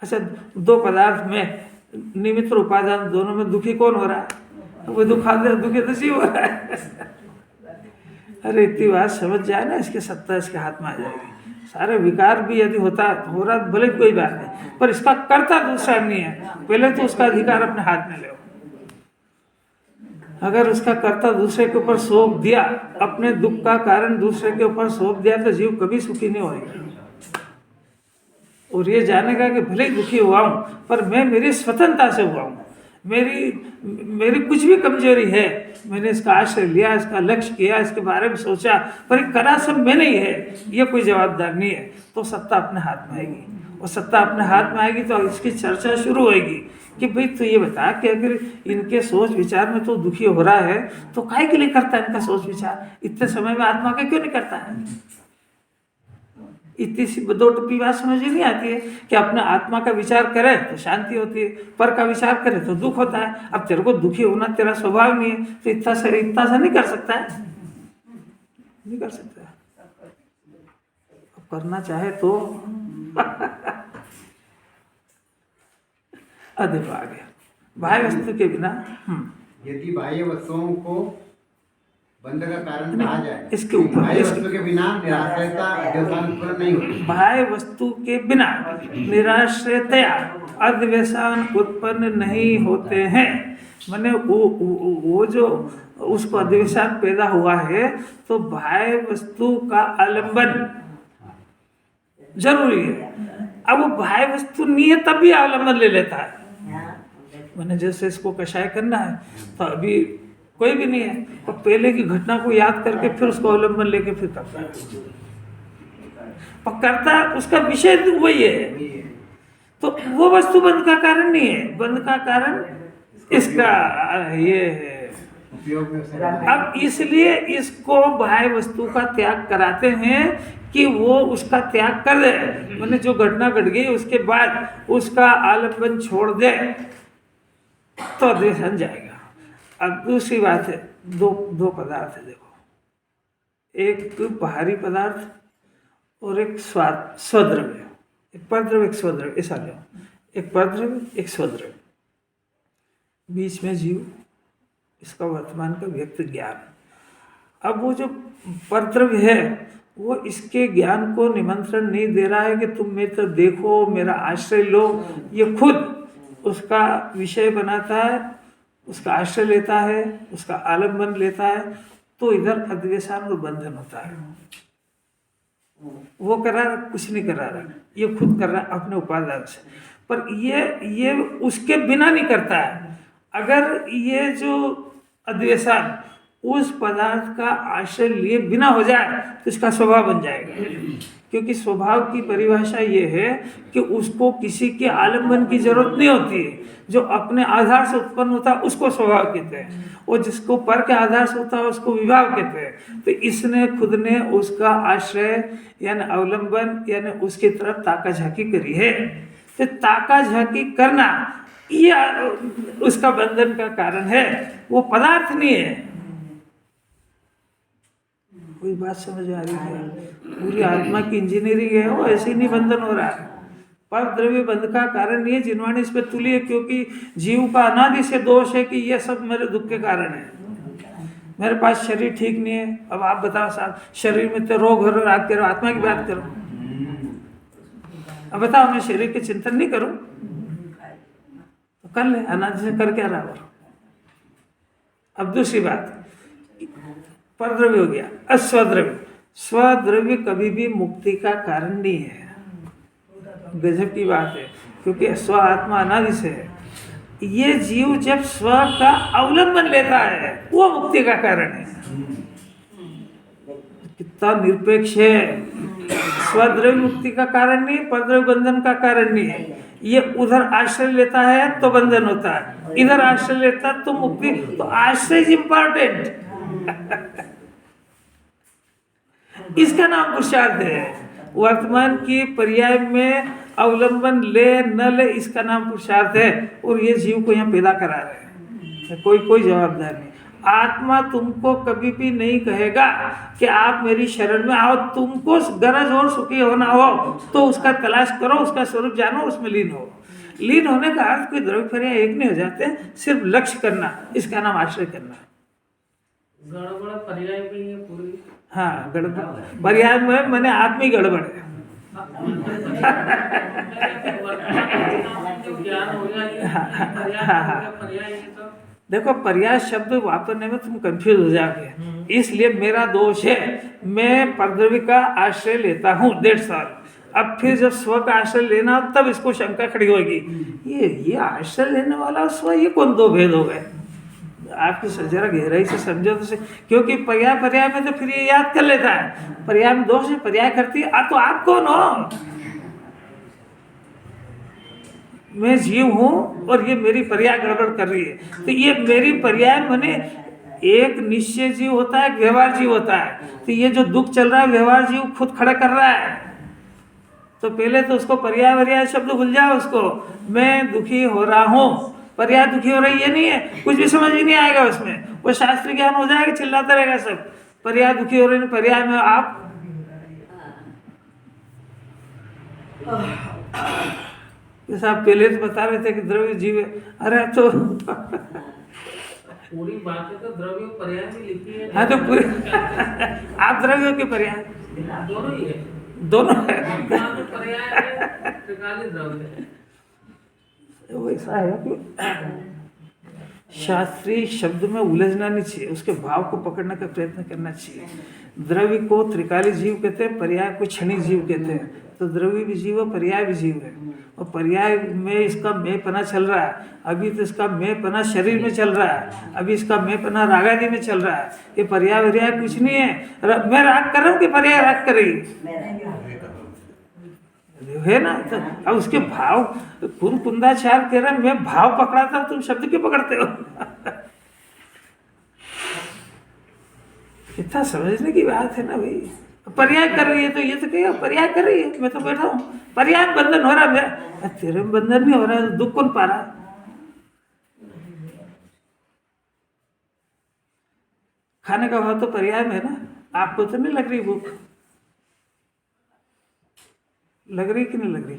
अच्छा, दो पदार्थ में निमित्त और उपादान दोनों में दुखी कौन हो रहा है? वो दुखी तो जीव हो रहा है। अरे इतनी बात समझ जाए ना, इसकी सत्ता इसके हाथ में आ जाएगी। सारे विकार भी यदि हो रहा भले कोई बात नहीं, पर इसका कर्ता दूसरा नहीं है, पहले तो उसका अधिकार अपने हाथ में ले। अगर उसका कर्ता दूसरे के ऊपर सौंप दिया, अपने दुख का कारण दूसरे के ऊपर सौंप दिया, तो जीव कभी सुखी नहीं होगा। और ये जानेगा कि भले ही दुखी हुआ हूँ पर मैं मेरी स्वतंत्रता से हुआ हूँ, मेरी कुछ भी कमजोरी है, मैंने इसका आश्रय लिया, इसका लक्ष्य किया, इसके बारे में सोचा, पर करा सब मैंने ही है, ये कोई जवाबदार नहीं है। तो सत्ता अपने हाथ में आएगी, और सत्ता अपने हाथ में आएगी तो इसकी चर्चा शुरू होएगी कि भाई तू ये बता कि अगर इनके सोच विचार में तो दुखी हो रहा है तो काहे के लिए करता है इनका सोच विचार, इतने समय में आत्मा का क्यों नहीं करता है? इतनी सी दो टप्पी बात समझ नहीं आती है कि अपने आत्मा का विचार करे तो शांति होती है, पर का विचार करे तो दुख होता है। अब तेरे को दुखी होना तेरा स्वभाव नहीं है, तो इतना सा नहीं कर सकता है, नहीं कर सकता है। अब करना चाहे तो अधिक आ गया बाह्य वस्तु के बिना। यदि बाह्य वस्तुओं को बंध का कारण कहा जाए, इसके ऊपर बाह्य वस्तु के बिना निराश्रयता अध्यवसान उत्पन्न नहीं होती। बाह्य वस्तु के बिना निराश्रयतया अध्यवसान उत्पन्न नहीं होते हैं। माने वो जो उसको अध्यवसान पैदा हुआ है तो बाह्य वस्तु का आलंबन जरूरी है। अब वो बाह्य वस्तु नहीं है तब भी आलंबन ले लेता है। मैंने जैसे इसको कषाय करना है तो अभी कोई भी नहीं है, तो पहले की घटना को याद करके फिर उसको अवलंबन लेके फिर करता है, करता उसका विषय वही है। तो वो वस्तु बंध का कारण नहीं है, बंध का कारण इसका ये है। अब इसलिए इसको बाह्य वस्तु का त्याग कराते हैं कि वो उसका त्याग कर दे, मैंने जो घटना घट गई उसके बाद उसका आलंबन छोड़ दे तो अध्यवसान जाएगा। अब दूसरी बात है, दो पदार्थ है देखो, एक बाहरी पदार्थ और एक स्वद्रव्य, एक परद्रव्य एक स्वद्रव्य, ऐसा लो, एक परद्रव्य एक स्वद्रव्य, बीच में जीव, इसका वर्तमान का व्यक्त ज्ञान। अब वो जो परद्रव्य है वो इसके ज्ञान को निमंत्रण नहीं दे रहा है कि तुम मेरी तरफ देखो, मेरा आश्रय लो। ये खुद उसका विषय बनाता है, उसका आश्रय लेता है, उसका आलम्बन लेता है, तो इधर अद्वेषान और बंधन होता है। वो कर रहा, कुछ नहीं कर रहा, ये खुद कर रहा है अपने उपादान से। पर ये उसके बिना नहीं करता है। अगर ये जो अद्वेषान उस पदार्थ का आश्रय लिए बिना हो जाए तो इसका स्वभाव बन जाएगा। क्योंकि स्वभाव की परिभाषा ये है कि उसको किसी के आलम्बन की जरूरत नहीं होती है। जो अपने आधार से उत्पन्न होता है उसको स्वभाव कहते हैं, और जिसको पर के आधार से होता है उसको विभाव कहते हैं। तो इसने खुद ने उसका आश्रय यानी अवलंबन यानी उसकी तरफ ताका झाकी करी है। तो ताका झाकी करना ये उसका बंधन का कारण है, वो पदार्थ नहीं है। कोई बात समझ आ रही है? पूरी आत्मा की इंजीनियरिंग है, वो ऐसे ही नहीं बंधन हो रहा है। पर द्रव्य बंध का कारण ये जिनवाणी इस पर तुली है, क्योंकि जीव का अनादि से दोष है कि ये सब मेरे दुख के कारण है। मेरे पास शरीर ठीक नहीं है। अब आप बताओ साहब, शरीर में तो रोग हो रहा है, आप कह रहे हो आत्मा की बात करो। अब बताओ, मैं शरीर के चिंतन नहीं करूं तो कर ले, अनादि से कर क्या रहा हो। अब दूसरी बात, परद्रव्य हो गया। अस्वद्रव्य, स्वद्रव्य कभी भी मुक्ति का कारण नहीं है। गजब की बात है, क्योंकि स्व आत्मा अनादि से है। ये जीव जब स्व का अवलंबन लेता है वो मुक्ति का कारण है। कितना निरपेक्ष है। स्वद्रव्य मुक्ति का कारण नहीं, परद्रव्य बंधन का कारण नहीं है। ये उधर आश्रय लेता है तो बंधन होता है, इधर आश्रय लेता है तो मुक्ति। तो आश्रय इज इम्पोर्टेंट। इसका नाम पुरुषार्थ है। वर्तमान की पर्याय में अवलंबन ले न ले, इसका नाम पुरुषार्थ है। और ये जीव को यहाँ पैदा करा रहे हैं, कोई जवाबदार नहीं। आत्मा तुमको कभी भी नहीं कहेगा कि आप मेरी शरण में आओ। तुमको गरज और सुखी होना हो तो उसका तलाश करो, उसका स्वरूप जानो, उसमें लीन हो। लीन होने का अर्थ कोई द्रव्य पर्याय एक नहीं हो जाते, सिर्फ लक्ष्य करना, इसका नाम आश्रय करना। गड़बड़ पर्याय भी है पूरी। हाँ, गड़बड़ पर्याय में मैंने आत्मी गड़बड़ है। ज्ञान हो जाए पर्याय है तो देखो, पर्याय शब्द वापरने में तुम कंफ्यूज हो जाओगे, इसलिए मेरा दोष है। मैं परद्रव्य का आश्रय लेता हूँ 1.5 साल। अब फिर जब स्व का आश्रय लेना तब इसको शंका खड़ी होगी, ये आश्रय लेने वाला स्व, ये कौन दो भेद हो गए। आपकी जरा गहराई से समझो तो क्योंकि पर्याय में तो फिर ये याद कर लेता है, पर्याय में दोष है, पर्याय करती है। तो आप कौन हो? मैं जीव हूँ और ये मेरी पर्याय गड़बड़ कर रही है। तो ये मेरी पर्याय माने एक निश्चय जीव होता है, व्यवहार जीव होता है। तो ये जो दुख चल रहा है व्यवहार जीव खुद खड़ा कर रहा है। तो पहले तो उसको पर्याय शब्द भूल जाओ। उसको मैं दुखी हो रहा हूँ, पर्याय दुखी हो रही, ये नहीं है, कुछ भी समझ ही नहीं आएगा उसमें। वो शास्त्रीय ज्ञान हो जाएगा, चिल्लाता रहेगा सब। पर्याय दुखी हो रही, पर्याय में आप जैसा आप पहले तो बता रहे थे कि द्रव्य जीव है। अरे तो पूरी बातें तो द्रव्य पर्याय में लिखी है। हाँ, तो पूरे आप द्रव्य के पर्याय दोनों ही है, दोनों है। पर्याय है, त्रिकाली द्रव्य है। वो ऐसा है कि शास्त्रीय शब्द में उलझना नहीं चाहिए, उसके भाव को पकड़ने का प्रयत्न करना चाहिए। द्रव्य को त्रिकाली जीव कहते हैं, पर्याय को क्षणिक जीव कहते हैं। तो द्रव्य भी जीव है, पर्याय भी जीव है। और पर्याय में इसका मैं पना चल रहा है, अभी तो इसका मैं पना शरीर में चल रहा है, अभी इसका मैं पना रागादि में चल रहा है। ये पर्याय कुछ नहीं है। मैं राग कर रहा हूँ कि पर्याय राग कर रही है ना। तो अब उसके भाव कुंदाचार कह रहा है, मैं भाव पकड़ाता हूँ, तुम शब्द क्यों पकड़ते हो? इतना समझने की बात है ना भाई। पर्याय कर रही है तो ये तो कहेगा पर्याय कर रही है, मैं तो बैठा हूँ, पर्याय में बंधन हो रहा है। तेरे में बंधन नहीं हो रहा है, दुख कौन पा रहा है? खाने का भाव तो पर्याय में है ना। आपको तो नहीं लग रही भूख? लग रही कि नहीं लग रही?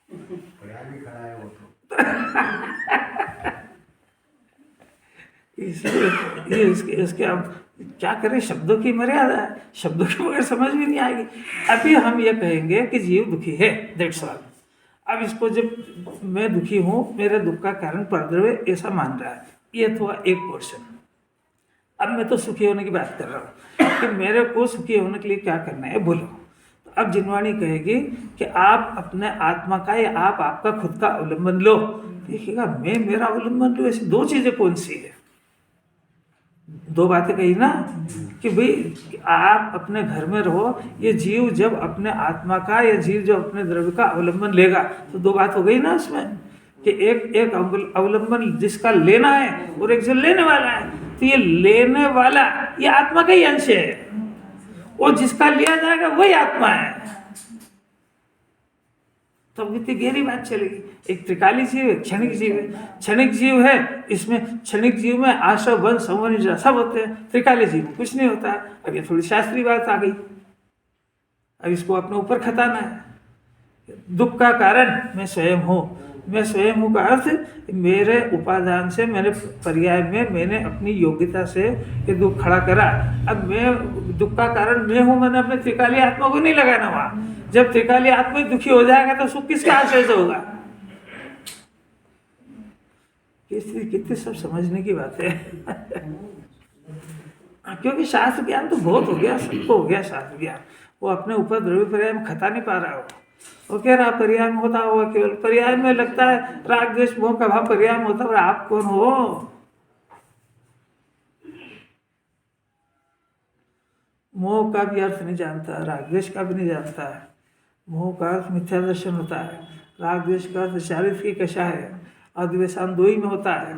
पर्याय भी खड़ा है वो तो। इसलिए ये इसके अब क्या करें, शब्दों की मर्यादा है, शब्दों के बगैर समझ भी नहीं आएगी। अभी हम ये कहेंगे कि जीव दुखी है, दैट्स ऑल। अब इसको जब मैं दुखी हूँ, मेरे दुख का कारण परद्रव्य ऐसा मान रहा है, ये तो एक पोर्शन। अब मैं तो सुखी होने की बात कर रहा हूँ कि मेरे को सुखी होने के लिए क्या करना है, बोलो। तो अब जिनवाणी कहेगी कि आप अपने आत्मा का या आप आपका खुद का अवलंबन लो। देखिएगा, मैं मेरा अवलंबन लूँ, ऐसी दो चीज़ें कौन सी है? दो बातें कही ना कि भाई आप अपने घर में रहो, ये जीव जब अपने आत्मा का या जीव जब अपने द्रव्य का अवलंबन लेगा, तो दो बात हो गई ना उसमें कि एक अवलंबन जिसका लेना है और एक जो लेने वाला है। तो ये लेने वाला ये आत्मा का ही अंश है, और जिसका लिया जाएगा वही आत्मा है। तो इतनी गहरी बात चलेगी। एक त्रिकाली जीव है, क्षणिक जीव है। क्षणिक जीव है, इसमें क्षणिक जीव में आशा बन संवन सब होते हैं, त्रिकाली जीव में कुछ नहीं होता है। अब ये थोड़ी शास्त्रीय बात आ गई, अब इसको अपने ऊपर खताना है। दुख का कारण मैं स्वयं हूँ। मैं स्वयं हूँ का अर्थ मेरे उपादान से, मेरे पर्याय में मैंने अपनी योग्यता से ये दुख खड़ा करा। अब मैं दुख का कारण मैं हूँ, मैंने अपने त्रिकाली आत्मा को नहीं लगाना वहाँ। जब त्रिकाली आत्मा दुखी हो जाएगा तो सुख किसके आश्रय से होगा? कितनी सब समझने की बात है। क्योंकि शास्त्र ज्ञान तो बहुत हो गया, सबको हो गया शास्त्र ज्ञान। वो अपने ऊपर द्रव्य पर्याय में खता नहीं पा रहा हो। वो कह रहा पर्याय में होता होगा, केवल पर्याय में लगता है राग द्वेष मोह का भाव पर्याय में होता है। आप कौन हो? मोह का भी अर्थ नहीं जानता, राग द्वेष का भी नहीं जानता है। मोह का अर्थ मिथ्या दर्शन होता है, राग द्वेष का अर्थ चारित्र्य कषा है, अद्वेषान दो ही में होता है।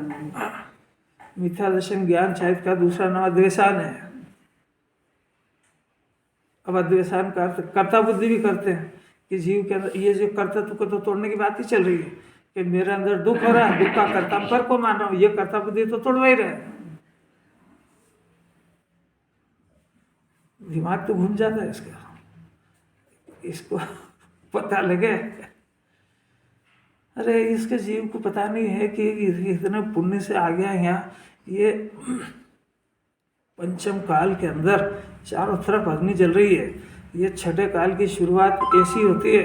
मिथ्या दर्शन ज्ञान चारित्र का दूसरा नाम अद्वेषान है। अब अद्वेषान का अर्थ कर्ता बुद्धि भी करते हैं कि जीव के अंदर ये जो कर्तत्व को तो तोड़ने की बात ही चल रही है कि मेरे अंदर दुख हो रहा है, दुख का कर्ता पर को मान रहा हूँ, ये कर्ता बुद्धि तो तोड़वा ही रहे। दिमाग तो घूम जाता है इसका। इसको पता लगे, अरे इसके जीव को पता नहीं है कि इतने पुण्य से आ गया यहाँ। ये पंचम काल के अंदर चारों तरफ अग्नि जल रही है। ये छठे काल की शुरुआत ऐसी होती है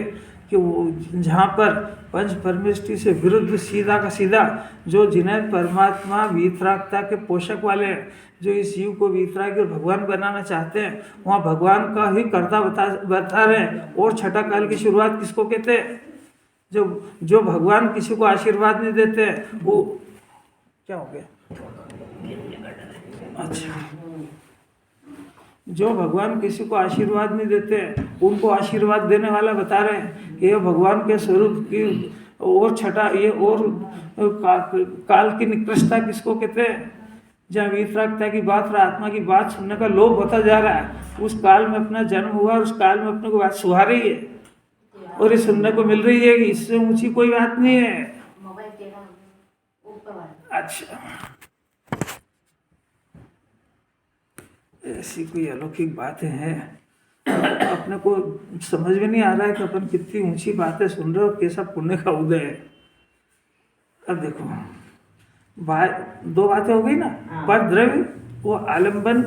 कि वो जहाँ पर पंच परमेष्टि से विरुद्ध सीधा का सीधा जो जिन्हें परमात्मा वीतरागता के पोषक वाले हैं, जो इस जीव को वीतरागी और भगवान बनाना चाहते हैं, वहाँ भगवान का ही कर्ता बता रहे हैं। और छठा काल की शुरुआत किसको कहते हैं? जो भगवान किसी को आशीर्वाद नहीं देते हैं, वो क्या हो गया? अच्छा, जो भगवान किसी को आशीर्वाद नहीं देते उनको आशीर्वाद देने वाला बता रहे हैं कि ये भगवान के स्वरूप की और छठा ये और काल की निकृष्टता किसको कहते हैं? जहाँ वीतरागता की बात और आत्मा की बात सुनने का लोभ होता जा रहा है, उस काल में अपना जन्म हुआ और उस काल में अपने को बात सुहा रही है और ये सुनने को मिल रही है कि इससे ऊंची कोई बात नहीं है। अच्छा, ऐसी कोई अलौकिक बातें हैं, अपने को समझ में नहीं आ रहा है कि अपन कितनी ऊंची बातें सुन रहे हो, कैसा पुण्य का उदय है। अब देखो, दो बातें हो गई ना। पर द्रव्य वो आलंबन,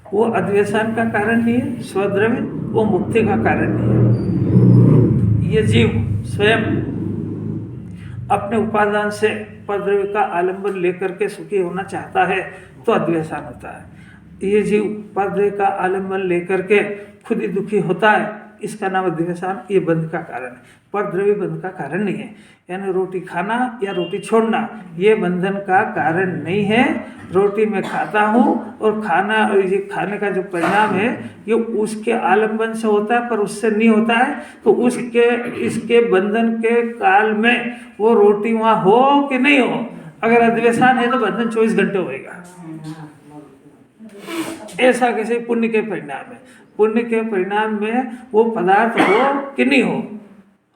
वो अद्वेषान का कारण नहीं है। स्वद्रव्य वो मुक्ति का कारण नहीं है। ये जीव स्वयं अपने उपादान से परद्रव्य का आलंबन लेकर के सुखी होना चाहता है तो अद्वेषान होता है। ये जीव परद्रव्य का आलंबन लेकर के खुद ही दुखी होता है, इसका नाम अद्वेषान। ये बंध का कारण है, परद्रव्य बंध का कारण नहीं है। यानी रोटी खाना या रोटी छोड़ना ये बंधन का कारण नहीं है। रोटी मैं खाता हूँ और खाना, ये खाने का जो परिणाम है ये उसके आलंबन से होता है, पर उससे नहीं होता है। तो उसके इसके बंधन के काल में वो रोटी वहाँ हो कि नहीं हो, अगर अद्वेषान है तो बंधन 24 घंटे होएगा। ऐसा कैसे? पुण्य के परिणाम में, पुण्य के परिणाम में वो पदार्थ हो कि नहीं हो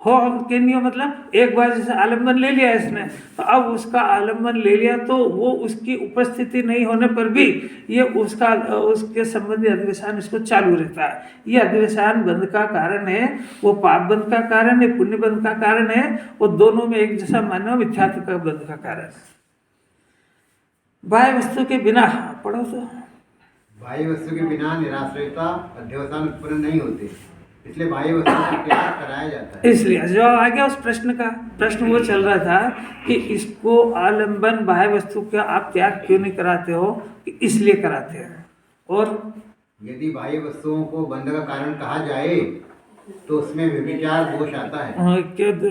कि नहीं हो, मतलब एक बार जैसे आलम्बन ले लिया इसने, तो अब उसका आलम्बन ले लिया तो वो उसकी उपस्थिति नहीं होने पर भी ये उसके संबंधी अद्वेषान इसको चालू रहता है। ये अद्वेषान बंध का कारण है, वो पाप बंध का कारण है, पुण्य बंध का कारण है। वो दोनों में एक जैसा मानना मिथ्यात्व का बंध का कारण है। बाह्य वस्तु के बिना, पढ़ो तो। बाह्य वस्तु के बिना निराश्रयता अध्यवसान उत्पन्न नहीं होते, इसलिए बाह्य वस्तु का त्याग कराया जाता है। इसलिए जवाब आ गया उस प्रश्न का। प्रश्न वो चल रहा था कि इसको आलंबन बाह्य वस्तु का आप त्याग क्यों नहीं कराते हो, कि इसलिए कराते हैं। और यदि बाह्य वस्तुओं को बंध का कारण कहा जाए तो उसमें व्यभिचार दोष आता है।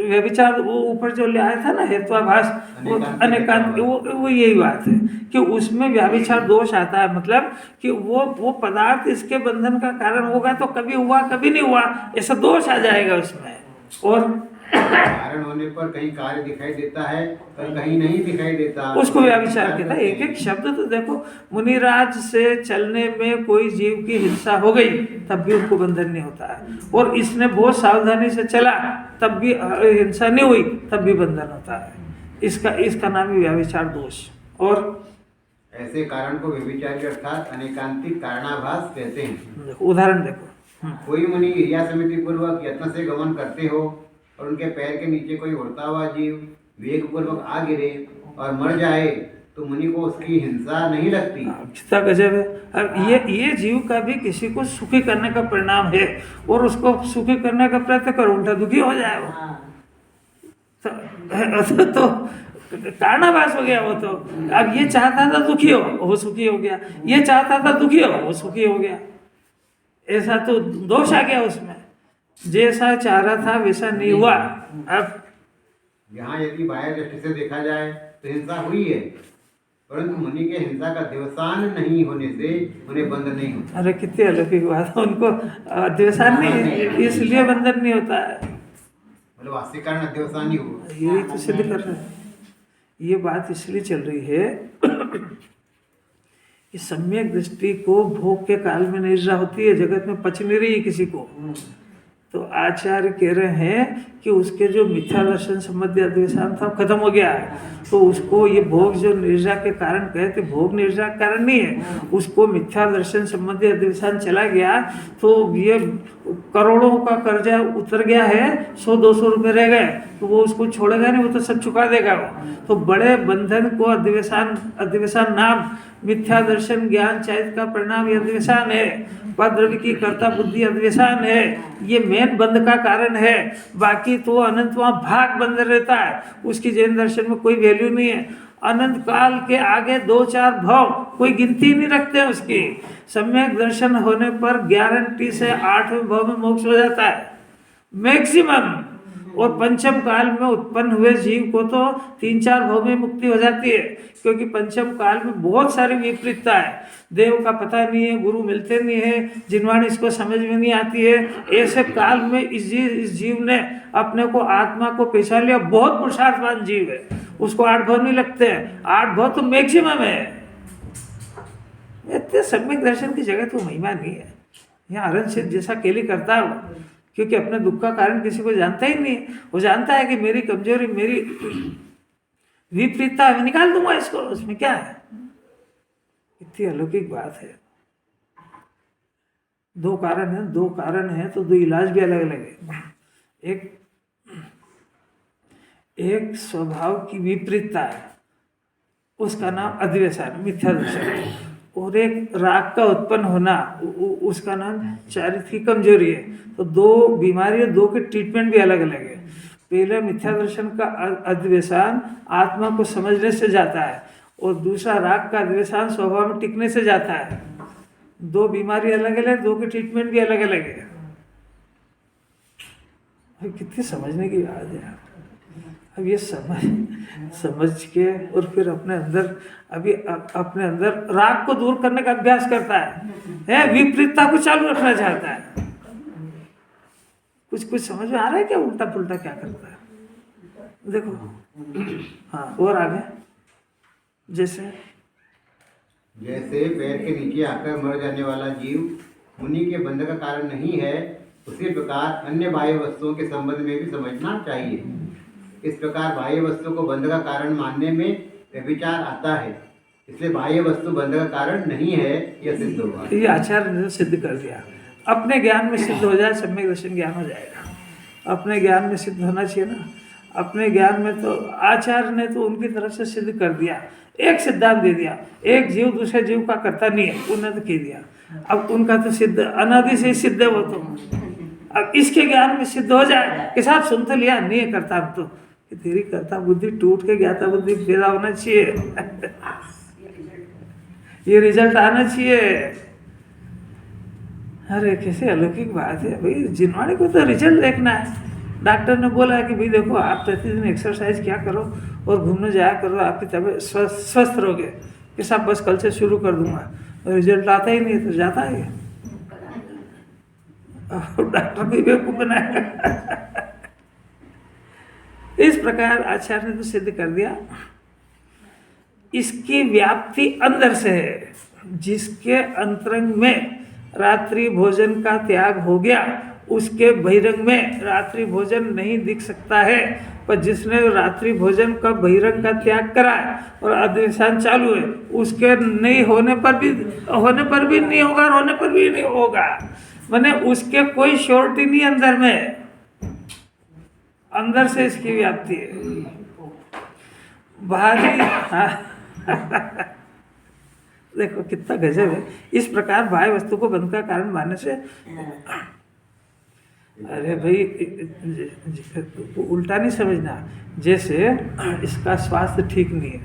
व्यभिचार वो ऊपर जो ले आया था ना हेत्वाभास, वो अनेकांत, वो यही बात है कि उसमें व्यभिचार दोष आता है। मतलब कि वो पदार्थ इसके बंधन का कारण होगा तो कभी हुआ कभी नहीं हुआ, ऐसा दोष आ जाएगा उसमें। और कारण होने पर कहीं कार्य दिखाई देता है और कहीं नहीं दिखाई देता, उसको व्यभिचार कहता है। एक एक शब्द तो देखो, मुनिराज से चलने में कोई जीव की हिंसा हो गई तब भी उनको बंधन नहीं होता है, और इसने बहुत सावधानी से चला तब भी हिंसा नहीं हुई तब भी बंधन होता है। इसका नाम है व्यभिचार दोष। और ऐसे कारण को व्यभिचारी अर्थात अनेकांतिक कारणाभास कहते हैं। उदाहरण देखो, कोई मुनि क्रिया समिति पूर्वक यत्न से गमन करते हो और उनके पैर के नीचे कोई उड़ता हुआ जीव वेग पूर्वक आ गिरे और मर जाए तो मुनि को उसकी हिंसा नहीं लगती। कितना गजब है। अब ये जीव का भी किसी को सुखी करने का परिणाम है, और उसको सुखी करने का प्रयत्न करो, उल्टा दुखी हो जाए वो। तो कारणाभास हो गया वो तो। अब ये चाहता था दुखी हो, वो सुखी हो गया। ये चाहता था दुखी हो, वो सुखी हो गया। ऐसा तो दोष आ गया उसमें, जैसा चाह रहा था वैसा नहीं हुआ। अब यहाँ यदि बाह्य दृष्टि से देखा जाए तो हिंसा हुई है, परंतु मुनि के हिंसा का दिवसान नहीं होने से उन्हें बंधन नहीं होता। अरे कितनी अलौकिक बात है, उनको अध्यवसान नहीं है इसलिए बंधन नहीं होता है। मतलब वास्तविक कारण अध्यवसान नहीं हुआ। यही तो सिद्ध कर रहे हैं। ये बात इसलिए चल रही है कि सम्यक दृष्टि को भोग के काल में निद्रा होती है, जगत में पच नहीं रही किसी को। तो आचार्य कह रहे हैं कि उसके जो मिथ्या दर्शन संबंधी अध्यवसान था खत्म हो गया है, तो उसको ये भोग जो निर्जा के कारण कहते, भोग निर्जा के कारण नहीं है, उसको मिथ्या दर्शन संबंधी अध्यवसान चला गया तो ये करोड़ों का कर्जा उतर गया है, 100-200 रुपये रह गए तो वो उसको छोड़ेगा नहीं, वो तो सब चुका देगा वो। तो बड़े बंधन को अध्यवसान नाम मिथ्या दर्शन ज्ञान चाहित का परिणाम ये अध्यवसान है। द्रव्य की कर्ता बुद्धि अध्यवसान है, ये मेन बंध का कारण है। बाकी तो अनंत वहाँ भाग बंध रहता है, उसकी जैन दर्शन में कोई वैल्यू नहीं है। अनंत काल के आगे 2-4 भाव कोई गिनती नहीं रखते उसकी। सम्यक दर्शन होने पर गारंटी से 8वें भाव में मोक्ष हो जाता है मैक्सिमम, और पंचम काल में उत्पन्न हुए जीव को तो 3-4 भाव में मुक्ति हो जाती है, क्योंकि पंचम काल में बहुत सारी विपरीतता है। देव का पता नहीं है, गुरु मिलते नहीं है, जिनवाणी इसको समझ में नहीं आती है। ऐसे काल में इस जीव ने अपने को आत्मा को पहचान लिया, बहुत पुरुषार्थवान जीव है, उसको 8 भाव नहीं लगते हैं, 8 भाव तो मैक्सिमम है। इतने सम्यक दर्शन की जगह तो महिमा नहीं है। यहाँ अरन सिद्ध जैसा केली करता है वो, क्योंकि अपने दुख का कारण किसी को जानता ही नहीं। वो जानता है कि मेरी कमजोरी, मेरी विपरीतता, मैं निकाल दूंगा इसको, उसमें क्या है। इतनी अलौकिक बात है। 2 कारण है तो 2 इलाज भी अलग अलग है। एक स्वभाव की विपरीतता है, उसका नाम अध्यवसान मिथ्या दर्शन, और एक राग का उत्पन्न होना, उसका नाम चारित्र की कमजोरी है। तो 2 बीमारी है, 2 के ट्रीटमेंट भी अलग अलग है। पहले मिथ्या दर्शन का अध्यवसान आत्मा को समझने से जाता है, और दूसरा राग का अध्यवसान स्वभाव में टिकने से जाता है। 2 बीमारी अलग अलग, 2 के ट्रीटमेंट भी अलग अलग है। कितनी समझने की बात है। अब ये समझ के और फिर अपने अंदर राग को दूर करने का अभ्यास करता है, विपरीतता को चालू रखना चाहता है। कुछ समझ में आ रहा है क्या, उल्टा पुल्टा क्या करता है देखो। हाँ, और आगे जैसे पैर के नीचे आकर मर जाने वाला जीव मुनि के बंध का कारण नहीं है, उसी प्रकार अन्य बाह्य वस्तुओं के संबंध में भी समझना चाहिए। इस प्रकार बाह्य वस्तु को बंध का कारण मानने में व्यभिचार आता है, इसलिए बाह्य वस्तु बंध का कारण नहीं है, यह सिद्ध हुआ। ये आचार्य ने सिद्ध कर दिया। अपने ज्ञान में सिद्ध हो जाए, सम्यक दर्शन ज्ञान हो जाएगा। अपने ज्ञान में सिद्ध होना चाहिए ना। अपने ज्ञान में तो आचार्य ने तो उनकी तरफ से सिद्ध कर दिया, एक सिद्धांत दे दिया, एक जीव दूसरे जीव का करता नहीं है, उन्होंने तो कह दिया। अब उनका तो सिद्ध अनादि से ही सिद्ध है वो तो। अब इसके ज्ञान में सिद्ध हो जाए कि साहब सुन तो लिया, नहीं है करता अब तो, कि तेरी करता बुद्धि टूट के ज्ञाता बुद्धि पैदा होना चाहिए। ये रिजल्ट आना चाहिए। अरे कैसे अलौकिक बात है भाई, जिनवाणी को तो रिजल्ट देखना है। डॉक्टर ने बोला कि भाई देखो आप प्रतिदिन एक्सरसाइज क्या करो और घूमने जाया करो, आपकी तबीयत स्वस्थ रहोगे। कि साहब बस कल से शुरू कर दूंगा, रिजल्ट आता ही नहीं तो जाता है डॉक्टर को बेवकूफ बनाया। इस प्रकार आचार्य ने तो सिद्ध कर दिया। इसकी व्याप्ति अंदर से है। जिसके अंतरंग में रात्रि भोजन का त्याग हो गया, उसके बहिरंग में रात्रि भोजन नहीं दिख सकता है। पर जिसने रात्रि भोजन का बहिरंग का त्याग करा और अधिवेशन चालू है, उसके नहीं होने पर भी नहीं होगा, होने पर भी नहीं होगा। माने उसके कोई श्योरिटी नहीं अंदर में, अंदर से इसकी व्याप्ति है। बाहरी देखो कितना गजब है। इस प्रकार बाह्य वस्तु को बंध का कारण मानने से, अरे भाई उल्टा नहीं समझना। जैसे इसका स्वास्थ्य ठीक नहीं है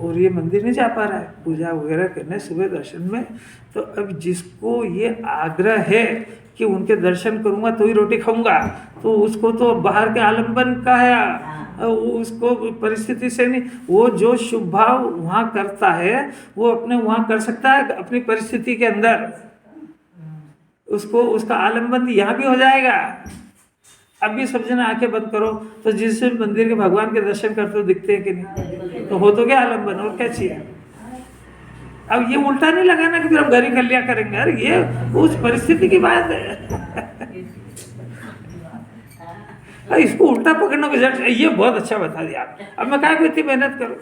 और ये मंदिर नहीं जा पा रहा है पूजा वगैरह करने सुबह दर्शन में, तो अब जिसको ये आग्रह है कि उनके दर्शन करूंगा तो ही रोटी खाऊंगा, तो उसको तो बाहर के आलम्बन का है, उसको परिस्थिति से नहीं। वो जो शुभ भाव वहाँ करता है वो अपने वहाँ कर सकता है अपनी परिस्थिति के अंदर, उसको उसका आलम्बन यहाँ भी हो जाएगा। अब भी सब जना आंखें बंद करो तो जिस मंदिर के भगवान के दर्शन करते हो दिखते हैं कि नहीं, तो हो तो क्या आलम्बन, और क्या चाहिए। अब ये उल्टा नहीं लगाना कि फिर हम घर ही कर लिया करेंगे। अरे ये उस परिस्थिति की बात है। इसको उल्टा पकड़ने को जरूरत, ये बहुत अच्छा बता दिया आप। अब मैं क्या इतनी मेहनत करूँ,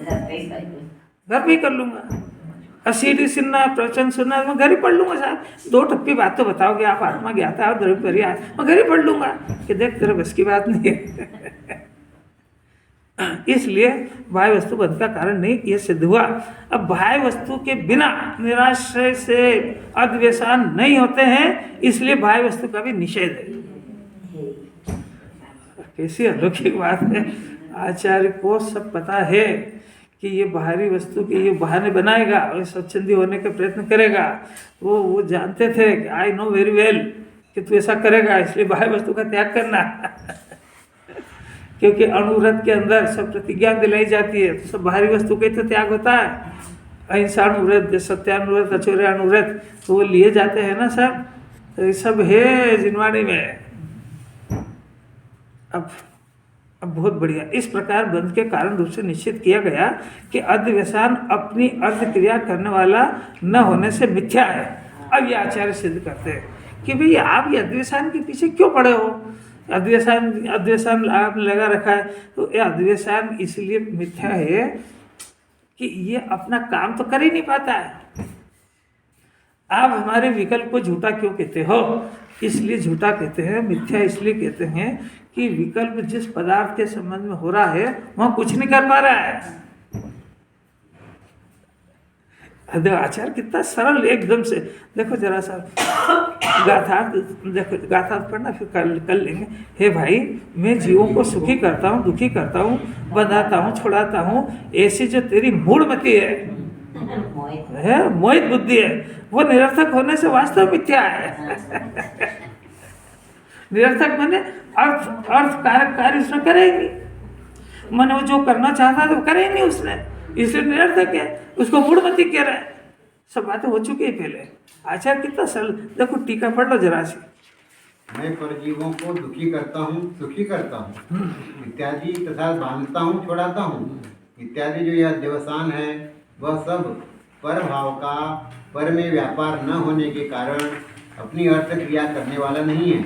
घर पे ही कर लूंगा। सीढ़ी सुनना, प्रवचन सुनना, मैं घर ही पढ़ लूंगा साहब। 2 टप्पी बात तो बताओगे आप, आत्मा ज्ञाता और द्रव्य आए, मैं घर ही पढ़ लूंगा। कि देख तेरे बस की बात नहीं है। इसलिए बाह्य वस्तु बंध का कारण नहीं, ये सिद्ध हुआ। अब बाह्य वस्तु के बिना निराश्रय से अद्वेषान नहीं होते हैं, इसलिए बाह्य वस्तु का भी निषेध है। कैसी अलौकिक बात है। आचार्य को सब पता है कि ये बाहरी वस्तु के ये बहाने बनाएगा और स्वच्छंदी होने का प्रयत्न करेगा। वो जानते थे कि आई नो वेरी वेल कि तू ऐसा करेगा, इसलिए बाह्य वस्तु का त्याग करना। क्योंकि अणुव्रत के अंदर सब प्रतिज्ञा दिलाई जाती है, तो सब बाहरी वस्तु का ही तो त्याग होता है। अहिंसा अणुव्रत, सत्यानुव्रत, अचौर्यानुव्रत, तो वो लिए जाते हैं ना सब, तो ये सब है जिनवाणी में। अब बहुत बढ़िया। इस प्रकार बंध के कारण रूप से निश्चित किया गया कि अध्यवसान अपनी अर्थ क्रिया करने वाला न होने से मिथ्या है। अब ये आचार्य सिद्ध करते हैं कि भाई आप ये अध्यवसान के पीछे क्यों पड़े हो। अध्यवसान आपने लगा रखा है, तो ये अध्यवसान इसलिए मिथ्या है कि ये अपना काम तो कर ही नहीं पाता है। आप हमारे विकल्प को झूठा क्यों कहते हो, इसलिए झूठा कहते हैं, मिथ्या इसलिए कहते हैं कि विकल्प जिस पदार्थ के संबंध में हो रहा है वहाँ कुछ नहीं कर पा रहा है। आचार्य कितना सरल एकदम से। देखो जरा सा गाथार्थ, देखो गाथार्थ पढ़ना फिर कर लेंगे। हे भाई, मैं जीवों को सुखी करता हूँ, दुखी करता हूँ, बंधाता हूँ, छुड़ाता हूँ। ऐसी जो तेरी मूढ़मति है मोहित बुद्धि है, वो निरर्थक होने से वास्तव मिथ्या है। निरर्थक माने अर्थ कारक कार्य उसने करे ही नहीं। मैंने वो जो करना चाहता था वो करे ही नहीं उसने, इसलिए निरर्थक है। उसको मूढ़मति कह रहा है। सब बातें हो चुकी है पहले। आचार्य कितना सरल, देखो टीका पढ़ लो जरा सी। मैं परजीवों को दुखी करता हूँ, सुखी करता हूँ इत्यादि तथा बांधता हूँ, छोड़ाता हूँ इत्यादि जो यह देवसान है, वह सब पर भाव का पर में व्यापार न होने के कारण अपनी अर्थ क्रिया करने वाला नहीं है।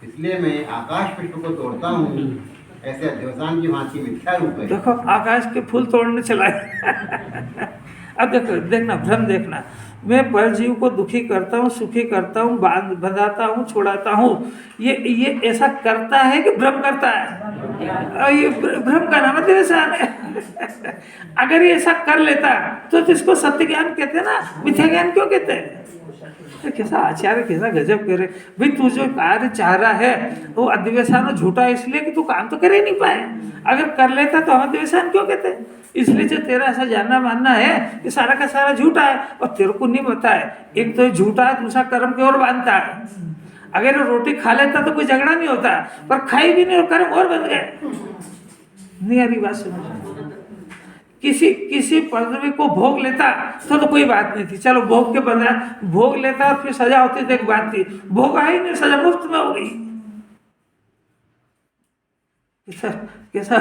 इसलिए मैं आकाश पुष्प को तोड़ता हूँ, ऐसे देवसान की भांति मिथ्या रूप है। देखो आकाश के फूल तोड़ने चला है। अब देखो, देखना भ्रम देखना। मैं पर जीव को दुखी करता हूँ, सुखी करता हूँ, बंधाता हूँ, छोड़ाता हूँ, ये ऐसा करता है कि भ्रम करता है? और ये भ्रम का नाम दिव्यसान है। अगर ये ऐसा कर लेता तो इसको सत्य ज्ञान कहते हैं ना, मिथ्या ज्ञान क्यों कहते हैं? तो कैसा आचार्य, कैसा गजब करे भाई। तू जो कार्य चाह रहा है वो अदिव्यसान झूठा इसलिए कि तू काम तो कर ही नहीं पाए। अगर कर लेता तो हम अदिव्यसान क्यों कहते हैं? इसलिए जो तेरा ऐसा जानना मानना है कि सारा का सारा झूठा है और तेरे को नहीं पता है। एक तो झूठा है, दूसरा कर्म की ओर बांधता है। अगर वो रोटी खा लेता तो कोई झगड़ा नहीं होता, पर खाई भी नहीं और कर्म और बन गए। नहीं आ रही बात समझ? किसी पदवी को भोग लेता तो कोई बात नहीं थी, चलो भोग के बंधा भोग लेता और फिर सजा होती तो एक बात थी। भोग आई नहीं, सजा मुफ्त में हो गई। कैसा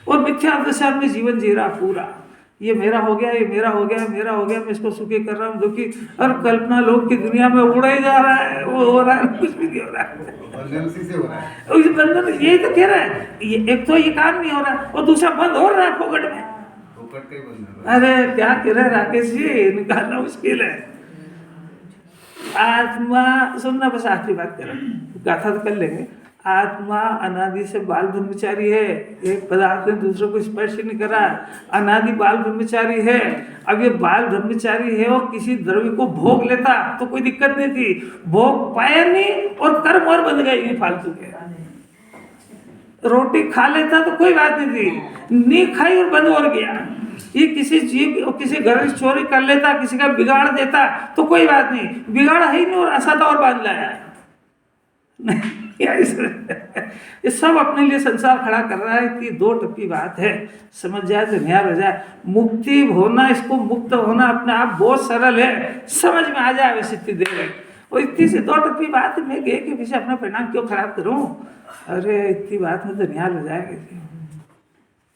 और मिथ्या दशा में जीवन जी रहा पूरा। ये मेरा हो गया, ये मेरा हो गया, मेरा हो गया, मैं इसको सुखी कर रहा हूँ, दुखी। और कल्पना लोग की दुनिया में उड़ा ही जा रहा है, वो हो रहा है, कुछ भी नहीं हो रहा है। बंधन उसी से हो रहा है। बंधन यही तो कह रहा है, ये एक तो ये काम नहीं हो रहा और दूसरा बंद हो रहा है फोकट में। फोकट का ही बंधन। अरे क्या कह रहे राकेश जी, निकालना मुश्किल है। आत्मा सुनना, बस आखिरी बात करें, गाथा तो कर लेंगे। आत्मा अनादि से बाल ब्रह्मचारी है। एक पदार्थ ने दूसरे को स्पर्श नहीं करा, अनादि बाल ब्रह्मचारी है। अब ये बाल ब्रह्मचारी है और किसी द्रव्य को भोग लेता तो कोई दिक्कत नहीं थी, भोग पाया नहीं और कर्म और बन गए ये फालतू के। रोटी खा लेता तो कोई बात नहीं थी, नहीं खाई और बंद हो गया। ये किसी जीव किसी घर की चोरी कर लेता, किसी का बिगाड़ देता तो कोई बात नहीं, बिगाड़ा ही नहीं और असत और बांध लाया। ये सब अपने लिए संसार खड़ा कर रहा है कि दो टप्पी बात है, समझ जाए तो न्याय हो जाए। मुक्ति होना, इसको मुक्त होना अपने आप बहुत सरल है, समझ में आ जाए वैसे इतनी देर है। और इतनी सी दो टप्पी बात मैं गए कि पीछे अपना परिणाम क्यों खराब करूं? अरे इतनी बात में तो न्याय हो जाएगा।